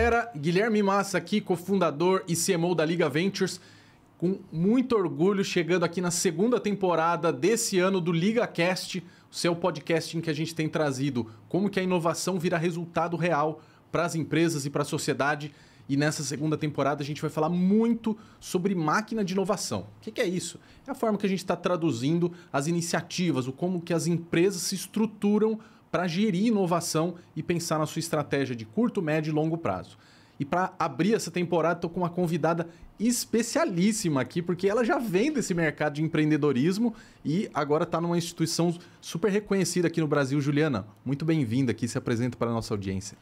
galera, Guilherme Massa aqui, cofundador e CMO da Liga Ventures, com muito orgulho chegando aqui na segunda temporada desse ano do LigaCast, o seu podcast em que a gente tem trazido como que a inovação vira resultado real para as empresas e para a sociedade. E nessa segunda temporada a gente vai falar muito sobre máquina de inovação. O que é isso? É a forma que a gente está traduzindo as iniciativas, o como que as empresas se estruturam para gerir inovação e pensar na sua estratégia de curto, médio e longo prazo. E para abrir essa temporada, estou com uma convidada especialíssima aqui, porque ela já vem desse mercado de empreendedorismo e agora está numa instituição super reconhecida aqui no Brasil. Juliana, muito bem-vinda aqui, se apresenta para a nossa audiência.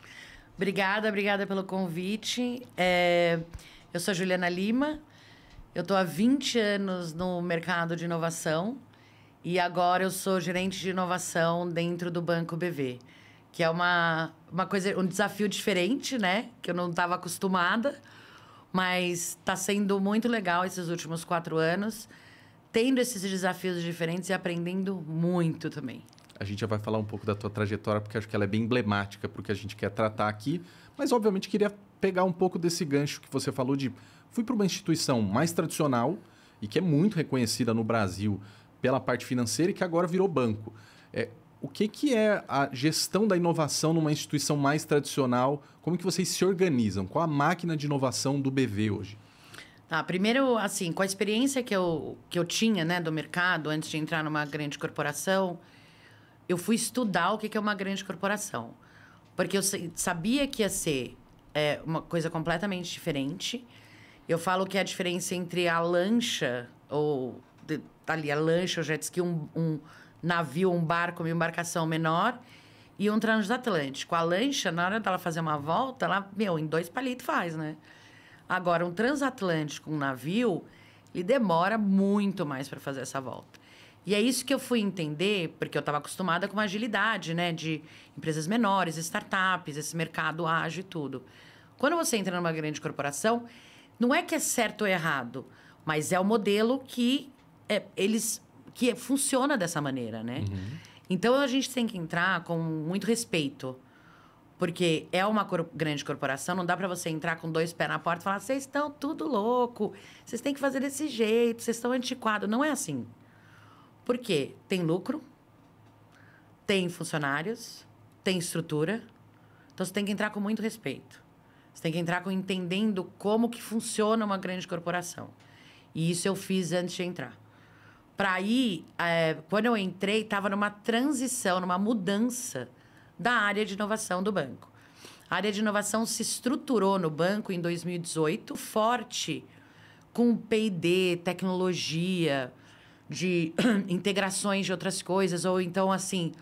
Obrigada pelo convite. Eu sou Juliana Lima, eu estou há 20 anos no mercado de inovação e agora eu sou gerente de inovação dentro do Banco BV, que é uma coisa, um desafio diferente, né? Que eu não estava acostumada, mas está sendo muito legal esses últimos 4 anos, tendo esses desafios diferentes e aprendendo muito também. A gente já vai falar um pouco da tua trajetória, porque acho que ela é bem emblemática para o que a gente quer tratar aqui. Mas, obviamente, queria pegar um pouco desse gancho que você falou de... Fui para uma instituição mais tradicional e que é muito reconhecida no Brasil pela parte financeira e que agora virou banco. O que é a gestão da inovação numa instituição mais tradicional? Como que vocês se organizam? Qual a máquina de inovação do BV hoje? Primeiro, assim, com a experiência que eu tinha, né, do mercado, antes de entrar numa grande corporação... Eu fui estudar o que é uma grande corporação. Porque eu sabia que ia ser uma coisa completamente diferente. Eu falo que a diferença entre a lancha, a lancha, o jet ski, um navio, um barco, uma embarcação menor, e um transatlântico. A lancha, na hora dela fazer uma volta, ela, em 2 palitos faz, né? Agora, um transatlântico, um navio, ele demora muito mais para fazer essa volta. E é isso que eu fui entender, porque eu estava acostumada com a agilidade, né? De empresas menores, startups, esse mercado ágil e tudo. Quando você entra numa grande corporação, não é que é certo ou errado, mas é o modelo que funciona dessa maneira, né? Uhum. Então, a gente tem que entrar com muito respeito, porque é uma grande corporação, não dá para você entrar com 2 pés na porta e falar, vocês estão tudo louco, vocês têm que fazer desse jeito, vocês estão antiquados. Não é assim. Por quê? Tem lucro, tem funcionários, tem estrutura. Então, você tem que entrar com muito respeito. Você tem que entrar entendendo como que funciona uma grande corporação. E isso eu fiz antes de entrar. Para aí, quando eu entrei, estava numa transição, numa mudança da área de inovação do banco. A área de inovação se estruturou no banco em 2018, forte, com P&D, tecnologia... de integrações de outras coisas, ou então, assim,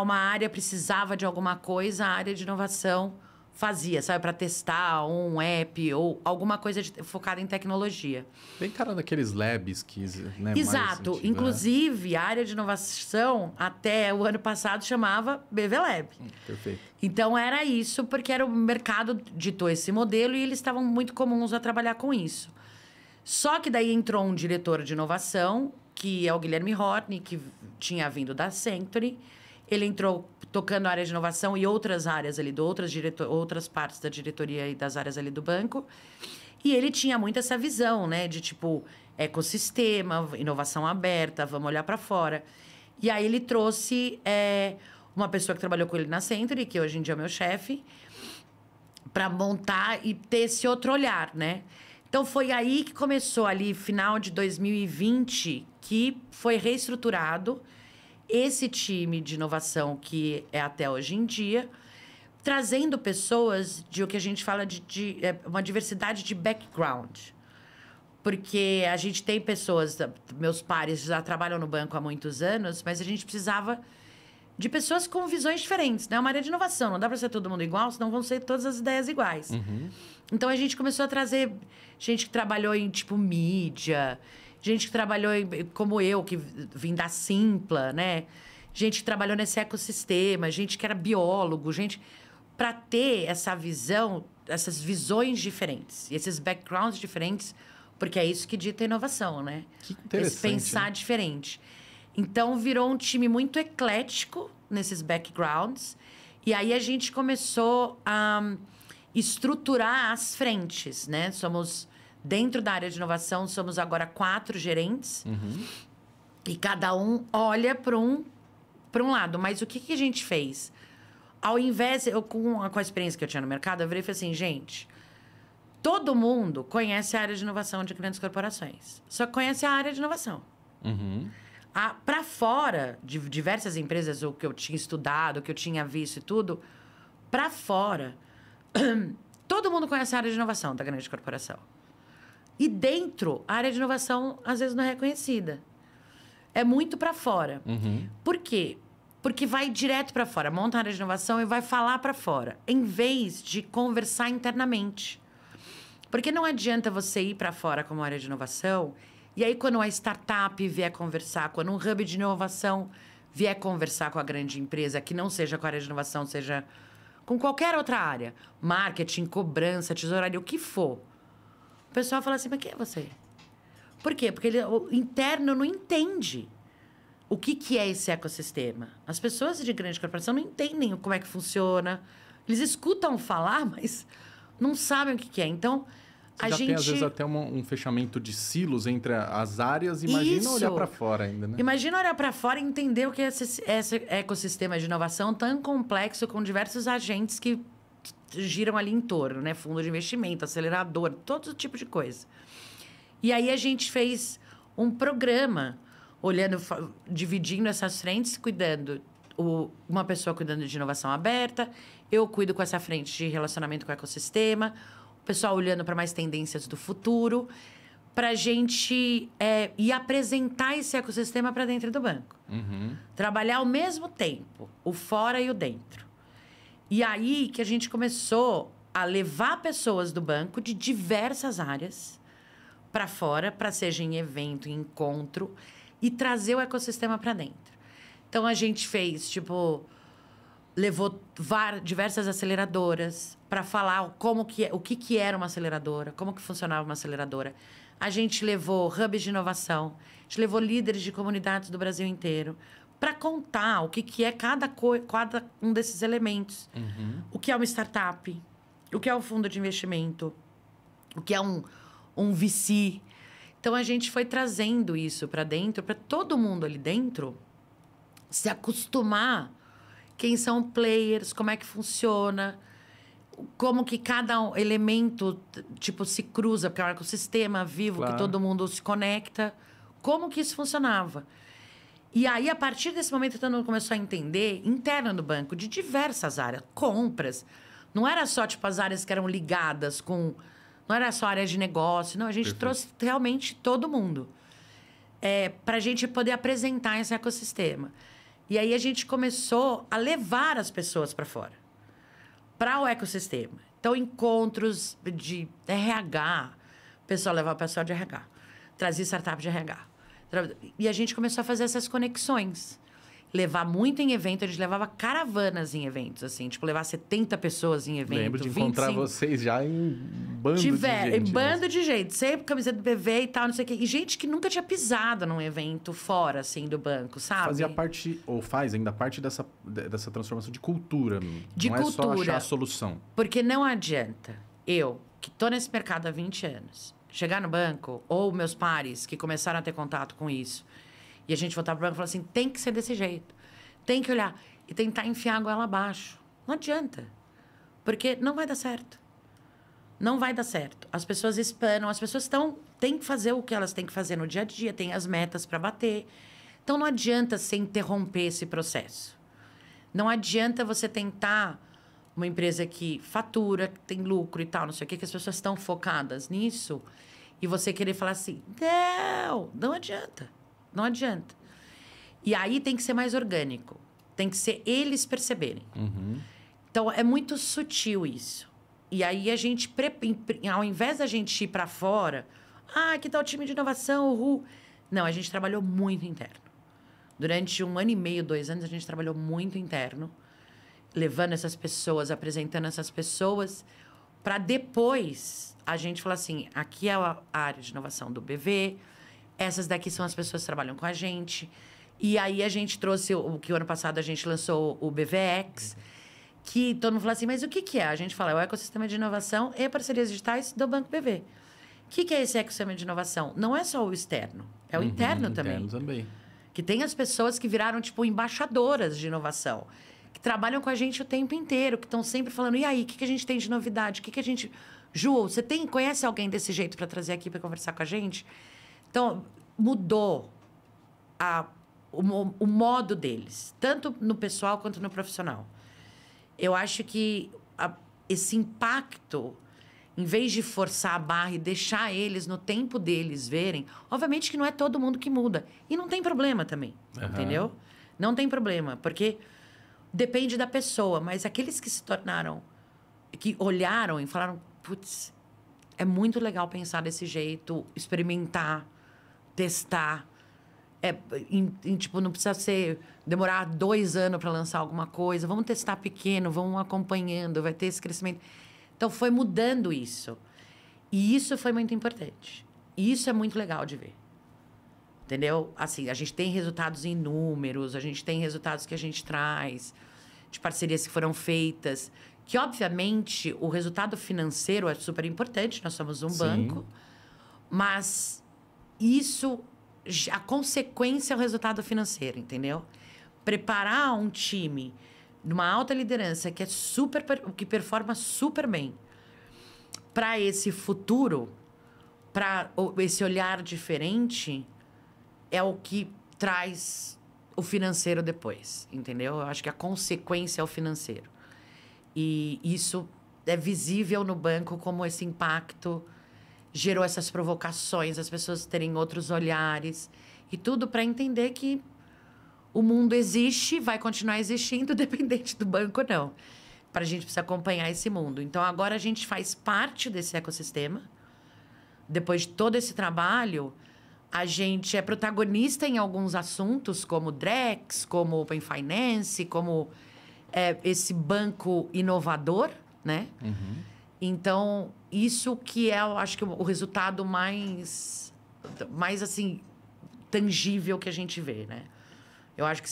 uma área precisava de alguma coisa, a área de inovação fazia, sabe, para testar um app ou alguma coisa focada em tecnologia. Bem cara daqueles labs que... né, exato. Mais Inclusive, a área de inovação, até o ano passado, chamava BV Lab. Perfeito. Então, era isso, porque era o mercado ditou esse modelo e eles estavam muito comuns a trabalhar com isso. Só que daí entrou um diretor de inovação, que é o Guilherme Hortny, que tinha vindo da Century. Ele entrou tocando a área de inovação e outras áreas ali, outras partes da diretoria e das áreas ali do banco. E ele tinha muito essa visão, né? De tipo, ecossistema, inovação aberta, vamos olhar para fora. E aí ele trouxe uma pessoa que trabalhou com ele na Century, que hoje em dia é meu chefe, para montar e ter esse outro olhar, né? Então, foi aí que começou ali, final de 2020, que foi reestruturado esse time de inovação que é até hoje em dia, trazendo pessoas de o que a gente fala de uma diversidade de background. Porque a gente tem pessoas, meus pares já trabalham no banco há muitos anos, mas a gente precisava de pessoas com visões diferentes, né? Uma área de inovação, não dá para ser todo mundo igual, senão vão ser todas as ideias iguais. Uhum. Então, a gente começou a trazer gente que trabalhou em, tipo, mídia, gente que trabalhou como eu, que vim da Simpla, né? Gente que trabalhou nesse ecossistema, gente que era biólogo, gente... Para ter essa visão, essas visões diferentes, esses backgrounds diferentes, porque é isso que dita a inovação, né? Que interessante. Esse pensar diferente. Então, virou um time muito eclético nesses backgrounds. E aí, a gente começou a estruturar as frentes, né? Dentro da área de inovação, somos agora 4 gerentes. E cada um olha para um lado. Mas o que a gente fez? Ao invés... com a experiência que eu tinha no mercado, eu virei e falei assim, gente... Todo mundo conhece a área de inovação de grandes corporações. Só conhece a área de inovação. Para fora de diversas empresas, o que eu tinha estudado, o que eu tinha visto e tudo, para fora, todo mundo conhece a área de inovação da grande corporação. E dentro, a área de inovação, às vezes, não é reconhecida. É muito para fora. Por quê? Porque vai direto para fora. Monta a área de inovação e vai falar para fora. Em vez de conversar internamente. Porque não adianta você ir para fora como área de inovação e aí quando uma startup vier conversar, quando um hub de inovação vier conversar com a grande empresa, que não seja com a área de inovação, seja com qualquer outra área, marketing, cobrança, tesouraria, o que for, o pessoal fala assim, mas quem é você? Por quê? Porque o interno não entende o que é esse ecossistema. As pessoas de grande corporação não entendem como é que funciona. Eles escutam falar, mas não sabem o que é. Então, Você já tem, às vezes, até um fechamento de silos entre as áreas. Imagina olhar para fora ainda, né? Imagina olhar para fora e entender o que é esse ecossistema de inovação tão complexo, com diversos agentes que giram ali em torno, né? Fundo de investimento, acelerador, todo tipo de coisa. E aí a gente fez um programa, dividindo essas frentes, cuidando... uma pessoa cuidando de inovação aberta, eu cuido com essa frente de relacionamento com o ecossistema, o pessoal olhando para mais tendências do futuro, para a gente ir apresentar esse ecossistema para dentro do banco. Trabalhar ao mesmo tempo, o fora e o dentro. E aí que a gente começou a levar pessoas do banco de diversas áreas para fora, para seja em evento, em encontro, e trazer o ecossistema para dentro. Então, a gente fez, levou diversas aceleradoras para falar o que era uma aceleradora, como que funcionava uma aceleradora. A gente levou hubs de inovação, a gente levou líderes de comunidades do Brasil inteiro para contar o que é cada um desses elementos. O que é uma startup, o que é um fundo de investimento, o que é um VC. Então, a gente foi trazendo isso para dentro, para todo mundo ali dentro se acostumar quem são players, como é que funciona, como que cada elemento se cruza, porque é um ecossistema vivo, claro, que todo mundo se conecta, como que isso funcionava. E aí, a partir desse momento, todo mundo começou a entender, interno do banco, de diversas áreas, compras. Não era só as áreas que eram ligadas com... Não era só área de negócio, não, a gente trouxe realmente todo mundo para a gente poder apresentar esse ecossistema. E aí a gente começou a levar as pessoas para fora, para o ecossistema. Então, encontros de RH, o pessoal levava o pessoal de RH, trazia startup de RH. E a gente começou a fazer essas conexões. Levar muito em evento, a gente levava caravanas em eventos, assim, levar 70 pessoas em evento. Lembro de encontrar 25... vocês já em bando de gente. Em bando de gente, sempre camiseta do BV e tal, não sei o quê. E gente que nunca tinha pisado num evento fora, assim, do banco, sabe? Fazia parte, ou faz ainda parte dessa transformação de cultura. De não cultura. É só achar a solução. Porque não adianta eu, que tô nesse mercado há 20 anos, chegar no banco, ou meus pares que começaram a ter contato com isso, e a gente voltar pro banco e falar assim, tem que ser desse jeito. Tem que olhar e tentar enfiar a goela abaixo. Não adianta. Porque não vai dar certo. Não vai dar certo. As pessoas espanam, as pessoas têm que fazer o que elas têm que fazer no dia a dia, têm as metas para bater. Então, não adianta você interromper esse processo. Não adianta você tentar uma empresa que fatura, que tem lucro e tal, não sei o quê, que as pessoas estão focadas nisso, e você querer falar assim, não adianta. Não adianta. E aí tem que ser mais orgânico. Tem que ser eles perceberem. Então, é muito sutil isso. E aí, a gente, ao invés da gente ir para fora... que tal o time de inovação, uhul. Não, a gente trabalhou muito interno. Durante 1 ano e meio, 2 anos, a gente trabalhou muito interno. Levando essas pessoas, apresentando essas pessoas... Para depois, a gente falar assim... Aqui é a área de inovação do BV... Essas daqui são as pessoas que trabalham com a gente. E aí, a gente trouxe... O ano passado, a gente lançou o BVX. que todo mundo fala assim, mas o que é? A gente fala, é o ecossistema de inovação e parcerias digitais do Banco BV. O que é esse ecossistema de inovação? Não é só o externo, é o interno também. Interno também. Que tem as pessoas que viraram, tipo, embaixadoras de inovação. Que trabalham com a gente o tempo inteiro, que estão sempre falando, e aí, o que a gente tem de novidade? O que a gente... Ju, você conhece alguém desse jeito para trazer aqui para conversar com a gente? Então, mudou o modo deles, tanto no pessoal quanto no profissional. Eu acho que esse impacto, em vez de forçar a barra e deixar eles no tempo deles verem, obviamente que não é todo mundo que muda. E não tem problema também, entendeu? Não tem problema, porque depende da pessoa. Mas aqueles que se tornaram, que olharam e falaram, putz, é muito legal pensar desse jeito, experimentar, testar. Tipo, não precisa demorar 2 anos para lançar alguma coisa. Vamos testar pequeno, vamos acompanhando, vai ter esse crescimento. Então, foi mudando isso. E isso foi muito importante. E isso é muito legal de ver. Entendeu? Assim, a gente tem resultados em números, a gente tem resultados que a gente traz, de parcerias que foram feitas, que, obviamente, o resultado financeiro é super importante, nós somos um banco, mas isso, a consequência é o resultado financeiro, entendeu? Preparar um time numa alta liderança que performa super bem para esse futuro, para esse olhar diferente, é o que traz o financeiro depois, entendeu? Eu acho que a consequência é o financeiro. E isso é visível no banco, como esse impacto gerou essas provocações, as pessoas terem outros olhares, e tudo para entender que o mundo existe, vai continuar existindo, independente do banco ou não. A gente precisa acompanhar esse mundo. Então, agora a gente faz parte desse ecossistema. Depois de todo esse trabalho, a gente é protagonista em alguns assuntos, como Drex, como Open Finance, como esse banco inovador, né? Então, isso que é, eu acho que o resultado mais assim, tangível que a gente vê, né? Eu acho que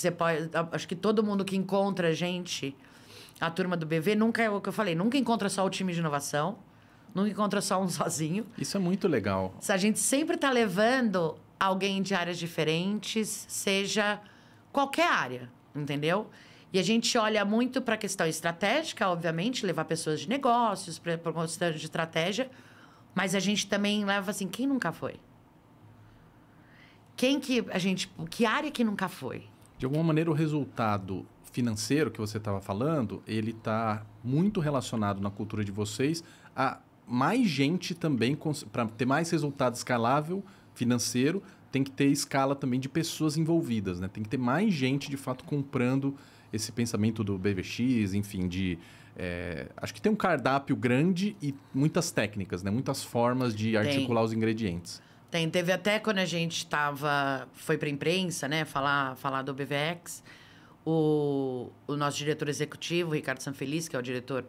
acho que todo mundo que encontra a gente, a turma do BV, nunca é o que eu falei, nunca encontra só o time de inovação, nunca encontra só um sozinho. Isso é muito legal. A gente sempre está levando alguém de áreas diferentes, seja qualquer área, entendeu? E a gente olha muito para a questão estratégica, obviamente, levar pessoas de negócios, para uma questão de estratégia, mas a gente também leva assim, quem nunca foi? Que área que nunca foi? De alguma maneira, o resultado financeiro que você estava falando, ele está muito relacionado na cultura de vocês a mais gente também, para ter mais resultado escalável financeiro, tem que ter escala também de pessoas envolvidas, né? Tem que ter mais gente, de fato, comprando esse pensamento do BVX, enfim, acho que tem um cardápio grande e muitas técnicas, né? Muitas formas de articular os ingredientes. Teve até quando a gente foi para a imprensa, né, falar do BVX, o nosso diretor executivo, Ricardo Sanfeliz, que é o diretor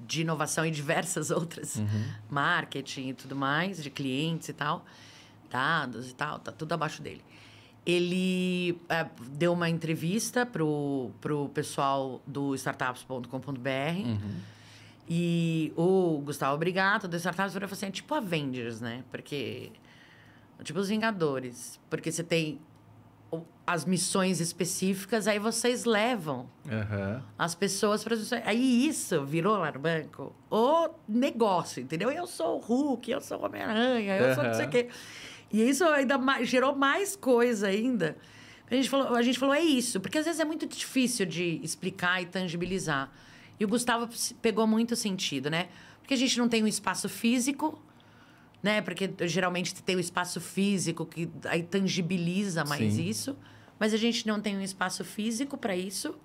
de inovação e diversas outras, marketing e tudo mais, de clientes e tal, dados e tal, tá tudo abaixo dele. Ele deu uma entrevista pro pessoal do startups.com.br e o Gustavo Brigato, do Startups, falou assim, tipo Avengers, né? Porque... Tipo os Vingadores. Porque você tem as missões específicas, aí vocês levam as pessoas para... Aí isso virou lá no banco o negócio, entendeu? Eu sou o Hulk, eu sou o Homem-Aranha, eu sou não sei o quê. E isso ainda gerou mais coisa ainda. A gente falou, é isso. Porque às vezes é muito difícil de explicar e tangibilizar. E o Gustavo pegou muito sentido, né? Porque a gente não tem um espaço físico... Né? Porque geralmente tem o espaço físico que aí tangibiliza mais isso, mas a gente não tem um espaço físico para isso.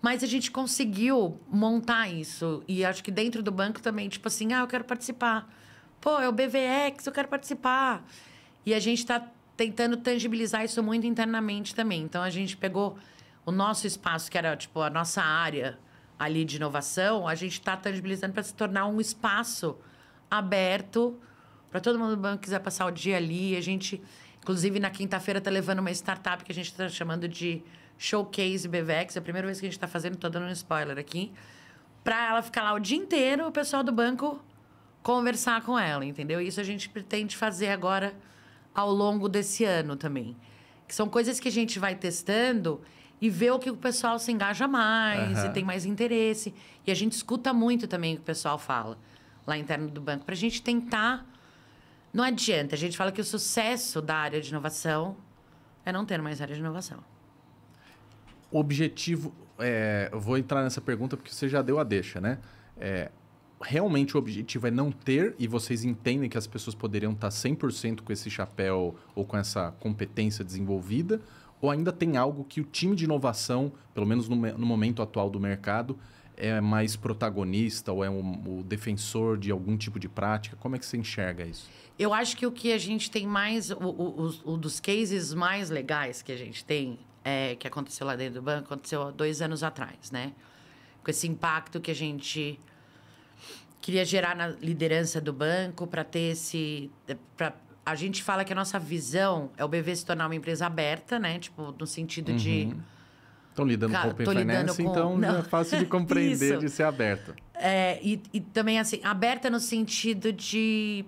Mas a gente conseguiu montar isso. E acho que dentro do banco também, tipo assim, eu quero participar. Pô, é o BVX, eu quero participar. E a gente está tentando tangibilizar isso muito internamente também. Então, a gente pegou o nosso espaço, que era tipo a nossa área ali de inovação, a gente está tangibilizando para se tornar um espaço aberto para todo mundo do banco que quiser passar o dia ali. A gente, inclusive, na quinta-feira está levando uma startup que a gente está chamando de Showcase BVEX, é a primeira vez que a gente está fazendo, estou dando um spoiler aqui, para ela ficar lá o dia inteiro, o pessoal do banco conversar com ela, entendeu? Isso a gente pretende fazer agora ao longo desse ano também. Que são coisas que a gente vai testando e vê o que o pessoal se engaja mais e tem mais interesse. E a gente escuta muito também o que o pessoal fala lá interno do banco, para a gente tentar... Não adianta, a gente fala que o sucesso da área de inovação é não ter mais área de inovação. O objetivo... eu vou entrar nessa pergunta porque você já deu a deixa, né? Realmente o objetivo é não ter, e vocês entendem que as pessoas poderiam estar 100% com esse chapéu ou com essa competência desenvolvida, ou ainda tem algo que o time de inovação, pelo menos no momento atual do mercado, é mais protagonista ou é o defensor de algum tipo de prática? Como é que você enxerga isso? Eu acho que o que a gente tem mais... O dos cases mais legais que a gente tem, que aconteceu lá dentro do banco, aconteceu há 2 anos atrás, né? Com esse impacto que a gente queria gerar na liderança do banco para ter esse... A gente fala que a nossa visão é o BV se tornar uma empresa aberta, né? Tipo, no sentido de... Estão lidando com Open Finance, então já é fácil de compreender de ser aberta. E também, assim, aberta no sentido de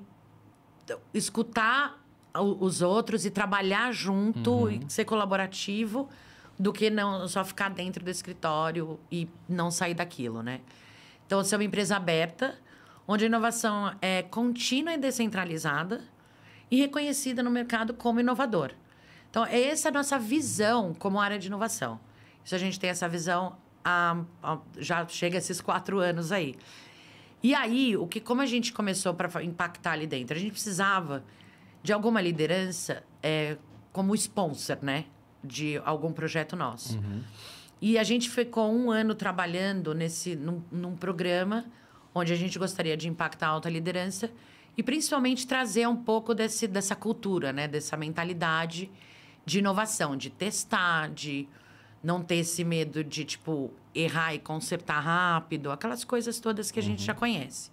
escutar os outros e trabalhar junto e ser colaborativo, do que não só ficar dentro do escritório e não sair daquilo, né? Então, ser uma empresa aberta, onde a inovação é contínua e descentralizada e reconhecida no mercado como inovador. Então, essa é a nossa visão como área de inovação. Isso a gente tem essa visão já chega a esses 4 anos aí. E aí, como a gente começou para impactar ali dentro? A gente precisava de alguma liderança como sponsor, né? De algum projeto nosso. E a gente ficou 1 ano trabalhando num programa onde a gente gostaria de impactar a alta liderança e principalmente trazer um pouco dessa cultura, né? Dessa mentalidade de inovação, de testar, de não ter esse medo de, tipo, errar e consertar rápido, aquelas coisas todas que a gente já conhece.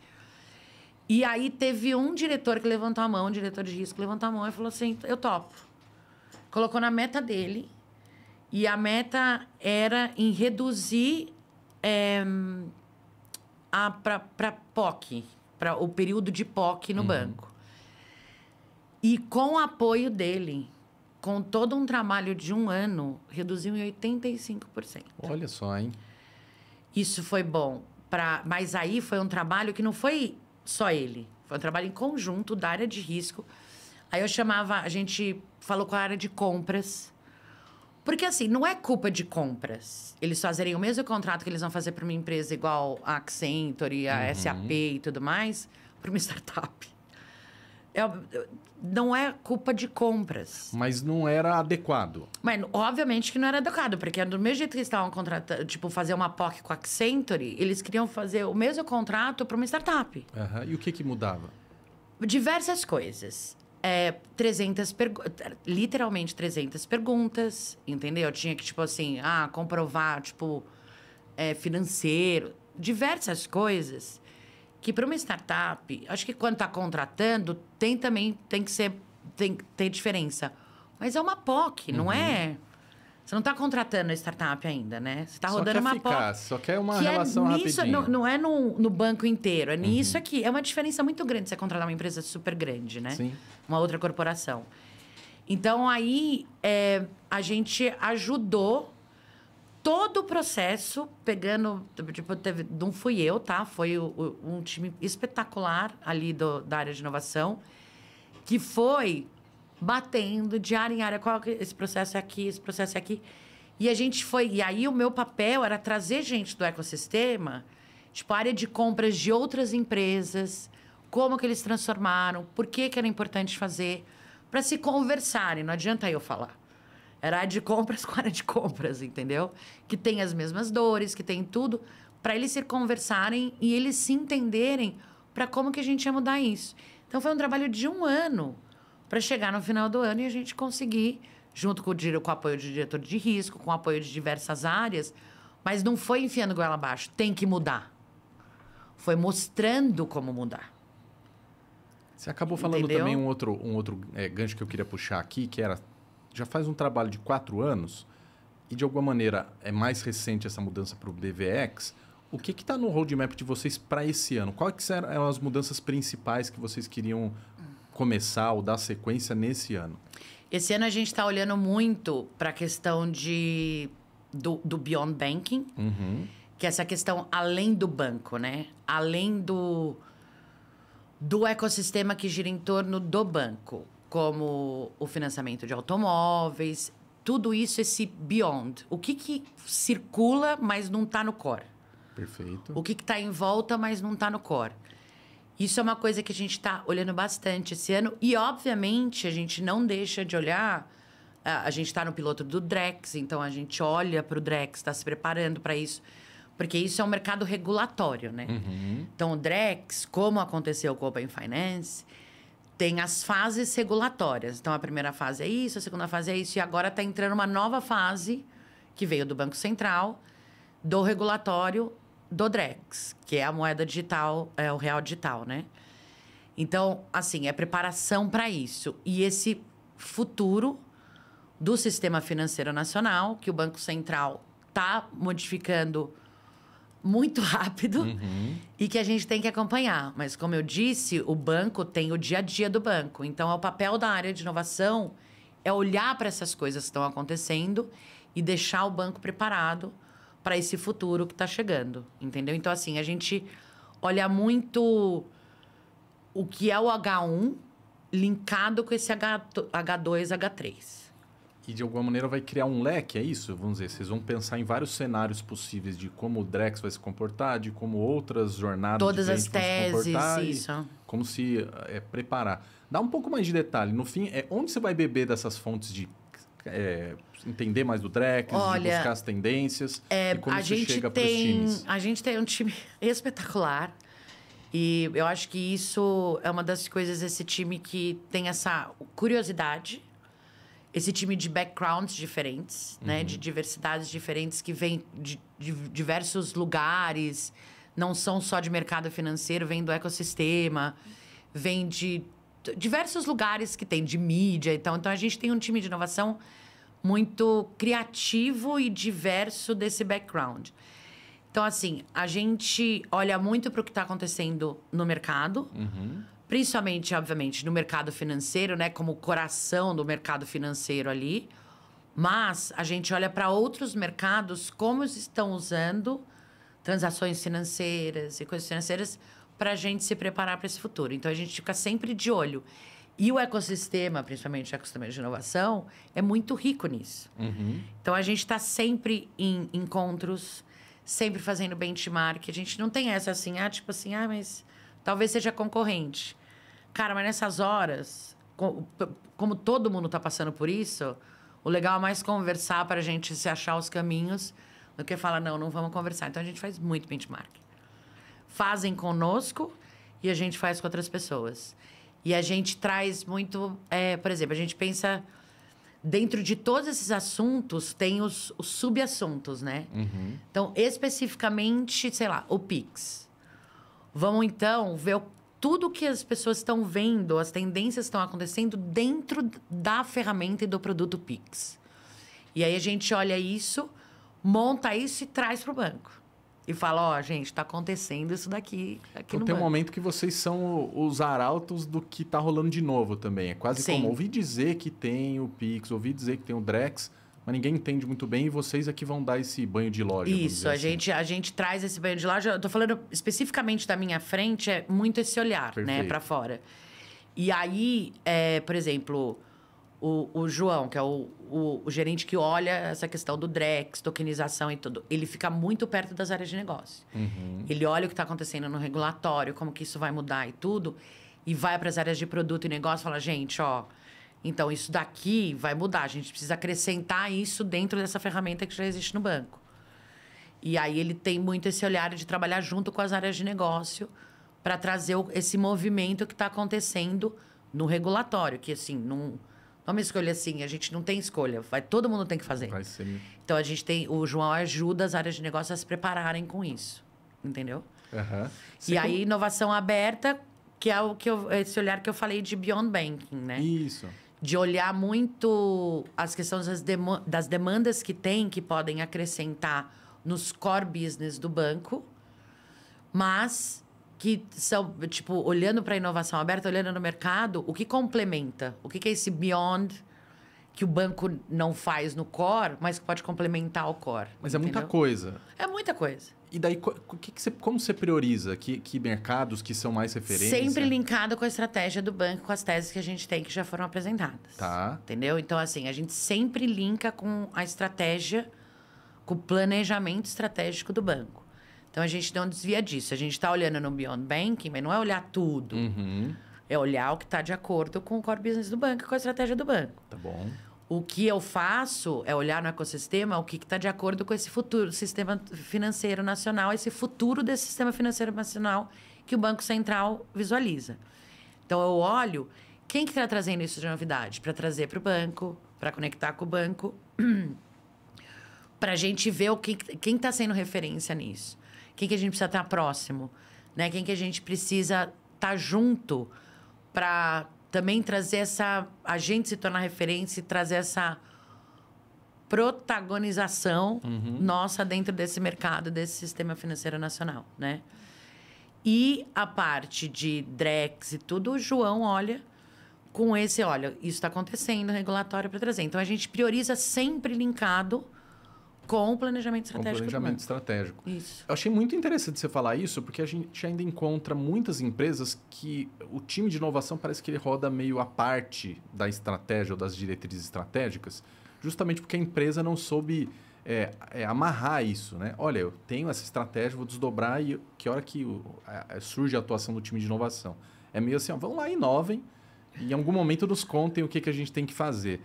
E aí teve um diretor que levantou a mão, um diretor de risco levantou a mão e falou assim, eu topo. Colocou na meta dele, e a meta era em reduzir para POC, para o período de POC no banco. E com o apoio dele, com todo um trabalho de 1 ano, reduziu em 85%. Olha só, hein? Isso foi bom. Mas aí foi um trabalho que não foi só ele. Foi um trabalho em conjunto da área de risco. Aí a gente falou com a área de compras. Porque, assim, não é culpa de compras eles fazerem o mesmo contrato que eles vão fazer para uma empresa igual a Accenture, a SAP e tudo mais, para uma startup. Não é culpa de compras. Mas não era adequado. Mas, obviamente, que não era adequado. Porque do mesmo jeito que eles estavam contratando... Tipo, fazer uma POC com a Accenture, eles queriam fazer o mesmo contrato para uma startup. E o que mudava? Diversas coisas. Literalmente 300 perguntas, entendeu? Tinha que, tipo assim... comprovar, tipo... financeiro. Diversas coisas... que para uma startup, acho que quando está contratando, tem que ter diferença. Mas é uma POC, não é... Você não está contratando a startup ainda, né? Você está rodando uma POC. Só quer uma relação rapidinha. Não é no banco inteiro, é nisso aqui. É uma diferença muito grande você contratar uma empresa super grande, né? Sim. Uma outra corporação. Então, aí, a gente ajudou todo o processo, pegando... Tipo, não fui eu, tá? Foi um time espetacular ali da área de inovação, que foi batendo de área em área. Esse processo é aqui, esse processo é aqui. E a gente foi... E aí, o meu papel era trazer gente do ecossistema, tipo, a área de compras de outras empresas, como que eles transformaram, por que era importante fazer, para se conversarem. Não adianta eu falar. Era área de compras com área de compras, entendeu? Que tem as mesmas dores, que tem tudo, para eles se conversarem e eles se entenderem para como que a gente ia mudar isso. Então, foi um trabalho de 1 ano para chegar no final do ano e a gente conseguir, junto com o apoio do diretor de risco, com o apoio de diversas áreas, mas não foi enfiando goela abaixo, tem que mudar. Foi mostrando como mudar. Você acabou falando também um outro gancho que eu queria puxar aqui, que era... Já faz um trabalho de 4 anos e de alguma maneira é mais recente essa mudança para o BVX, o que está no roadmap de vocês para esse ano? Quais eram as mudanças principais que vocês queriam começar ou dar sequência nesse ano? Esse ano a gente está olhando muito para a questão do Beyond Banking, que é essa questão além do banco, né? Além do ecossistema que gira em torno do banco, como o financiamento de automóveis, tudo isso, esse Beyond. O que circula, mas não está no core? Perfeito. O que está em volta, mas não está no core? Isso é uma coisa que a gente está olhando bastante esse ano. E, obviamente, a gente não deixa de olhar... A gente está no piloto do Drex, então a gente olha para o Drex, está se preparando para isso. Porque isso é um mercado regulatório, né? Então, o Drex, como aconteceu com o Open Finance, tem as fases regulatórias. Então, a primeira fase é isso, a segunda fase é isso. E agora está entrando uma nova fase, que veio do Banco Central, do regulatório do Drex, que é a moeda digital, é o real digital, né? Então, assim, é preparação para isso. E esse futuro do sistema financeiro nacional, que o Banco Central está modificando muito rápido e que a gente tem que acompanhar. Mas, como eu disse, o banco tem o dia a dia do banco. Então, o papel da área de inovação é olhar para essas coisas que estão acontecendo e deixar o banco preparado para esse futuro que está chegando, entendeu? Então, assim, a gente olha muito o que é o H1 linkado com esse H2, H3. E, de alguma maneira, vai criar um leque, é isso? Vamos dizer, vocês vão pensar em vários cenários possíveis de como o Drex vai se comportar, de como outras jornadas todas as diferentes vão se comportar. teses, isso. Como se preparar. Dá um pouco mais de detalhe. No fim, onde você vai beber dessas fontes de... entender mais do Drex, de buscar as tendências e como isso chega para os times. A gente tem um time espetacular e eu acho que isso é uma das coisas desse time que tem essa curiosidade, esse time de backgrounds diferentes, né? De diversidades diferentes que vêm de diversos lugares, não são só de mercado financeiro, vêm do ecossistema, vêm de diversos lugares que tem, de mídia. Então, a gente tem um time de inovação muito criativo e diverso desse background. Então, assim, a gente olha muito para o que está acontecendo no mercado, principalmente, obviamente, no mercado financeiro, né? Como o coração do mercado financeiro ali. Mas a gente olha para outros mercados, como eles estão usando transações financeiras e coisas financeiras para a gente se preparar para esse futuro. Então, a gente fica sempre de olho. E o ecossistema, principalmente o ecossistema de inovação, é muito rico nisso. Então, a gente está sempre em encontros, sempre fazendo benchmark. A gente não tem essa assim, tipo assim, mas talvez seja concorrente. Cara, mas nessas horas, como todo mundo está passando por isso, o legal é mais conversar para a gente se achar os caminhos do que falar, não vamos conversar. Então, a gente faz muito benchmark. Fazem conosco e a gente faz com outras pessoas. E a gente traz muito... por exemplo, a gente pensa... Dentro de todos esses assuntos, tem os subassuntos, né? Então, especificamente, sei lá, o Pix. Vamos, então, ver tudo que as pessoas estão vendo, as tendências que estão acontecendo dentro da ferramenta e do produto Pix. E aí, a gente olha isso, monta isso e traz para o banco. E fala, gente, está acontecendo isso daqui então, no tem banco. um momento que vocês são os arautos do que está rolando de novo também. É quase como ouvir dizer que tem o Pix, ouvir dizer que tem o Drex, mas ninguém entende muito bem e vocês é que vão dar esse banho de loja. Isso, a gente traz esse banho de loja. Eu tô falando especificamente da minha frente, é muito esse olhar, né, para fora. E aí, por exemplo, o João, que é o gerente que olha essa questão do Drex, tokenização e tudo, ele fica muito perto das áreas de negócio. Ele olha o que está acontecendo no regulatório, como que isso vai mudar e tudo, e vai para as áreas de produto e negócio e fala, gente, então isso daqui vai mudar, a gente precisa acrescentar isso dentro dessa ferramenta que já existe no banco. E aí ele tem muito esse olhar de trabalhar junto com as áreas de negócio para trazer esse movimento que está acontecendo no regulatório, que assim, não... Vamos escolher assim, a gente não tem escolha. Todo mundo tem que fazer. Vai ser. Então, o João ajuda as áreas de negócio a se prepararem com isso. Entendeu? E aí, inovação aberta, que é esse olhar que eu falei de Beyond Banking, né? Isso. de olhar muito as questões das demandas que tem, que podem acrescentar nos core business do banco, mas que são, tipo, olhando para a inovação aberta, olhando no mercado, o que complementa? O que é esse beyond que o banco não faz no core, mas que pode complementar o core? Mas entendeu? é muita coisa. É muita coisa. E daí, como você prioriza? Que mercados que são mais referência? Sempre linkado com a estratégia do banco, com as teses que a gente tem que já foram apresentadas. Tá. Entendeu? Então, assim, a gente sempre linka com a estratégia, com o planejamento estratégico do banco. Então, a gente não desvia disso. A gente está olhando no Beyond Banking, mas não é olhar tudo. Uhum. É olhar o que está de acordo com o core business do banco, com a estratégia do banco. Tá bom. O que eu faço é olhar no ecossistema o que está de acordo com esse futuro sistema financeiro nacional, esse futuro desse sistema financeiro nacional que o Banco Central visualiza. Então, eu olho quem que está trazendo isso de novidade para trazer para o banco, para conectar com o banco, para a gente ver quem está sendo referência nisso, quem que a gente precisa estar próximo, né? Quem que a gente precisa estar junto para também trazer a gente se tornar referência e trazer essa protagonização nossa dentro desse mercado, desse sistema financeiro nacional, né? E a parte de Drex e tudo, o João olha com esse, olha, isso está acontecendo, regulatório para trazer. Então, a gente prioriza sempre linkado com o planejamento estratégico. Com o planejamento estratégico. Isso. Eu achei muito interessante você falar isso, porque a gente ainda encontra muitas empresas que o time de inovação parece que ele roda meio à parte da estratégia ou das diretrizes estratégicas, justamente porque a empresa não soube amarrar isso, né? Olha, eu tenho essa estratégia, vou desdobrar e que hora que surge a atuação do time de inovação? É meio assim, ó, vamos lá, inovem e em algum momento nos contem o que a gente tem que fazer.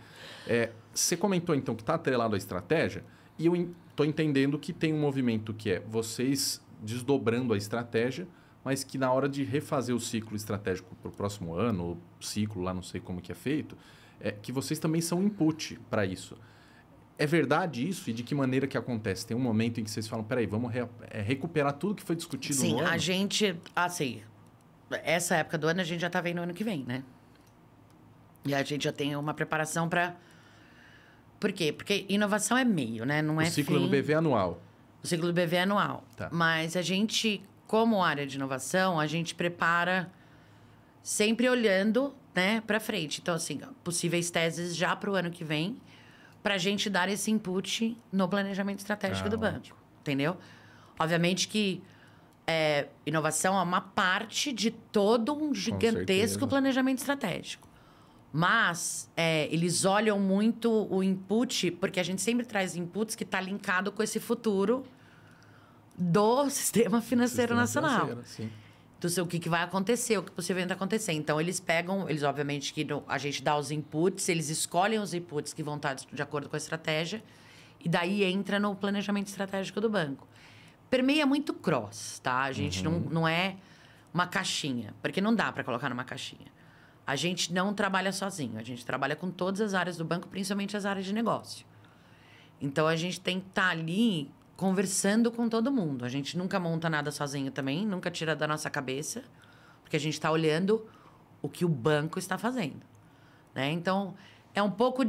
Você comentou, então, que está atrelado à estratégia. E eu estou entendendo que tem um movimento que é vocês desdobrando a estratégia, mas que na hora de refazer o ciclo estratégico para o próximo ano, o ciclo lá, não sei como que é feito, que vocês também são input para isso. É verdade isso? E de que maneira que acontece? Tem um momento em que vocês falam, peraí, vamos recuperar tudo que foi discutido no ano? Sim, a gente, assim, essa época do ano a gente já está vendo o ano que vem, né? E a gente já tem uma preparação para... Por quê? Porque inovação é meio, né? Não é fim. O ciclo do BV é anual. O ciclo do BV é anual. Tá. Mas a gente, como área de inovação, a gente prepara sempre olhando, né, para frente. Então, assim, possíveis teses já para o ano que vem, para a gente dar esse input no planejamento estratégico do banco. Ótimo. Entendeu? Obviamente que inovação é uma parte de todo um gigantesco planejamento estratégico. Mas eles olham muito o input, porque a gente sempre traz inputs que está linkado com esse futuro do sistema financeiro nacional. Sim. Então, o que vai acontecer, o que possivelmente acontecer. Então, eles obviamente, a gente dá os inputs, eles escolhem os inputs que vão estar de acordo com a estratégia, e daí entra no planejamento estratégico do banco. Permeia muito cross, tá? A gente não é uma caixinha, porque não dá para colocar numa caixinha. A gente não trabalha sozinho, a gente trabalha com todas as áreas do banco, principalmente as áreas de negócio. Então, a gente tem que estar ali conversando com todo mundo. A gente nunca monta nada sozinho também, nunca tira da nossa cabeça, porque a gente está olhando o que o banco está fazendo, né? Então, é um pouco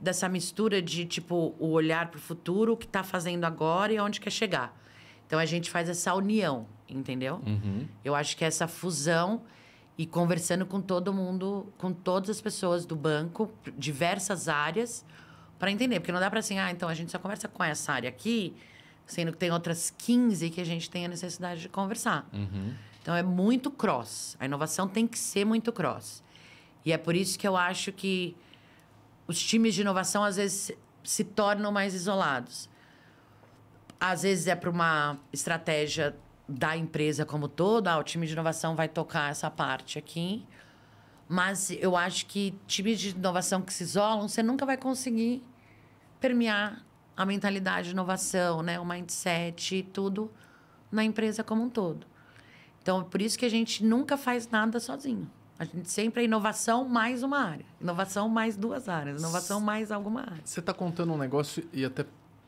dessa mistura de, tipo, o olhar para o futuro, o que está fazendo agora e onde quer chegar. Então, a gente faz essa união, entendeu? Eu acho que essa fusão... E conversando com todo mundo, com todas as pessoas do banco, diversas áreas, para entender. Porque não dá para assim, então a gente só conversa com essa área aqui, sendo que tem outras 15 que a gente tem a necessidade de conversar. Então, é muito cross. A inovação tem que ser muito cross. E é por isso que eu acho que os times de inovação, às vezes, se tornam mais isolados. Às vezes, é para uma estratégia da empresa como toda, o time de inovação vai tocar essa parte aqui. Mas eu acho que times de inovação que se isolam, você nunca vai conseguir permear a mentalidade de inovação, né? O mindset e tudo na empresa como um todo. Então, por isso que a gente nunca faz nada sozinho. A gente sempre é inovação mais uma área. Inovação mais duas áreas. Inovação mais alguma área. Você está contando um negócio e até...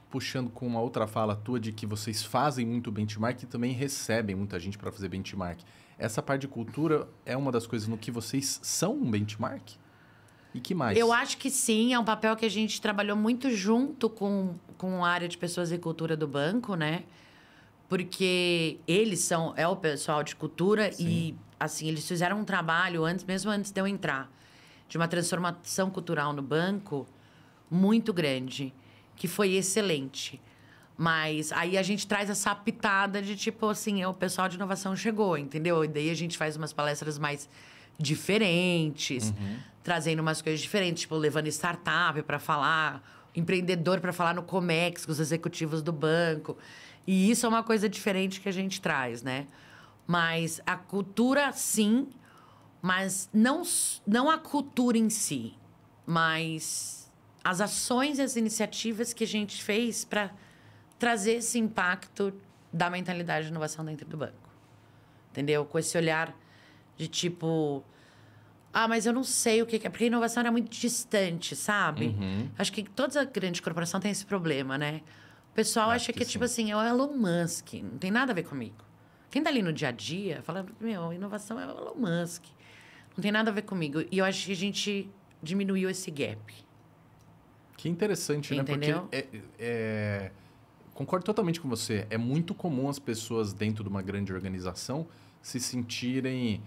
puxando com uma outra fala tua de que vocês fazem muito benchmark e também recebem muita gente para fazer benchmark. Essa parte de cultura é uma das coisas no que vocês são um benchmark? E que mais? Eu acho que sim, é um papel que a gente trabalhou muito junto com a área de pessoas e cultura do banco, né? Porque é o pessoal de cultura e, assim, eles fizeram um trabalho mesmo antes de eu entrar, de uma transformação cultural no banco muito grande, que foi excelente. Mas aí a gente traz essa pitada de, tipo, assim, o pessoal de inovação chegou, entendeu? E daí a gente faz umas palestras mais diferentes, trazendo umas coisas diferentes, tipo, levando startup para falar, empreendedor para falar no Comex com os executivos do banco. E isso é uma coisa diferente que a gente traz, né? Mas a cultura, sim, mas não a cultura em si, mas as ações e as iniciativas que a gente fez para trazer esse impacto da mentalidade de inovação dentro do banco. Entendeu? Com esse olhar de tipo... Ah, mas eu não sei o que é. Porque a inovação era muito distante, sabe? Acho que toda a grande corporação tem esse problema, né? O pessoal acha que tipo assim, é o Elon Musk. Não tem nada a ver comigo. Quem tá ali no dia a dia, fala... Meu, inovação é o Elon Musk. Não tem nada a ver comigo. E eu acho que a gente diminuiu esse gap. Que interessante, entendeu? Né? Porque concordo totalmente com você. É muito comum as pessoas dentro de uma grande organização se sentirem,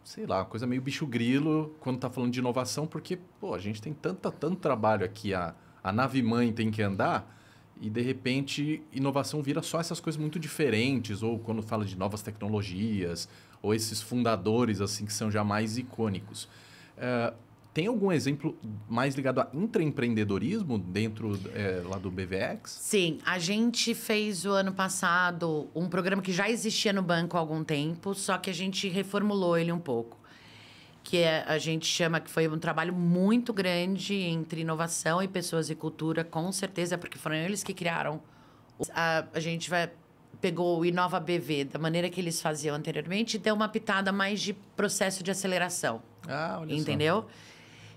sei lá, uma coisa meio bicho grilo quando está falando de inovação, porque, pô, a gente tem tanto trabalho aqui, a nave-mãe tem que andar e, de repente, inovação vira só essas coisas muito diferentes, ou quando fala de novas tecnologias, ou esses fundadores, assim, que são já mais icônicos. Tem algum exemplo mais ligado a intraempreendedorismo dentro lá do BVX? Sim, a gente fez o ano passado um programa que já existia no banco há algum tempo, só que a gente reformulou ele um pouco. A gente chama que foi um trabalho muito grande entre inovação e pessoas e cultura, com certeza, porque foram eles que criaram. A gente pegou o Inova BV da maneira que eles faziam anteriormente e deu uma pitada mais de processo de aceleração. Ah, olha entendeu? Só.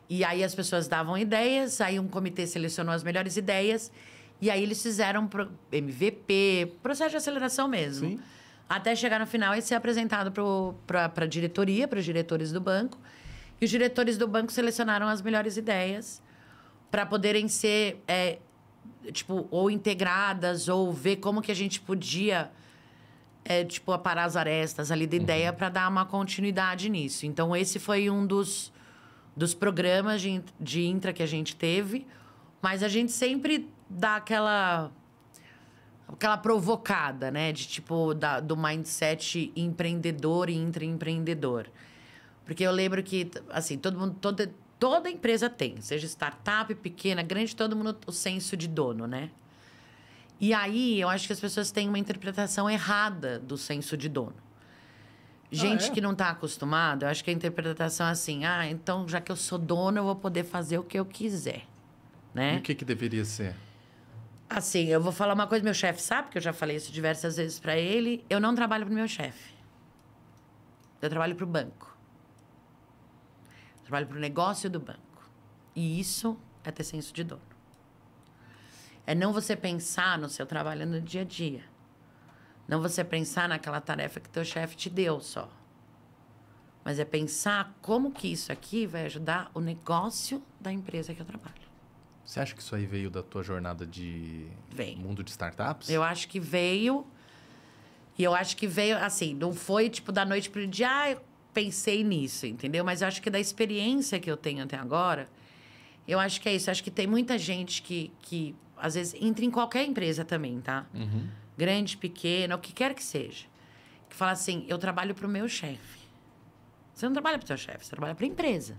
E aí as pessoas davam ideias, aí um comitê selecionou as melhores ideias, e aí eles fizeram MVP, processo de aceleração mesmo. Sim. Até chegar no final e ser apresentado para a diretoria, para os diretores do banco. E os diretores do banco selecionaram as melhores ideias para poderem ser, ou integradas, ou ver como que a gente podia, aparar as arestas ali da ideia para dar uma continuidade nisso. Então, esse foi um dos programas de intra que a gente teve, mas a gente sempre dá aquela provocada, né? Do mindset empreendedor e intraempreendedor. Porque eu lembro que, assim, toda empresa tem, seja startup, pequena, grande, todo mundo o senso de dono, né? E aí, eu acho que as pessoas têm uma interpretação errada do senso de dono. Gente que não está acostumada, eu acho que a interpretação é assim, então, já que eu sou dono, eu vou poder fazer o que eu quiser, né? E o que deveria ser? Assim, eu vou falar uma coisa, meu chefe sabe, que eu já falei isso diversas vezes para ele, eu não trabalho para o meu chefe. Eu trabalho para o banco. Eu trabalho para o negócio do banco. E isso é ter senso de dono. É não você pensar no seu trabalho no dia a dia. Não você pensar naquela tarefa que teu chefe te deu só. Mas é pensar como que isso aqui vai ajudar o negócio da empresa que eu trabalho. Você acha que isso aí veio da tua jornada de mundo de startups? Eu acho que veio. E eu acho que veio, assim, não foi tipo da noite pro dia, eu pensei nisso, entendeu? Mas eu acho que da experiência que eu tenho até agora, eu acho que é isso. Eu acho que tem muita gente que às vezes, entra em qualquer empresa também, tá? Grande, pequena, o que quer que seja. Que fala assim, eu trabalho para o meu chefe. Você não trabalha para o seu chefe, você trabalha para a empresa.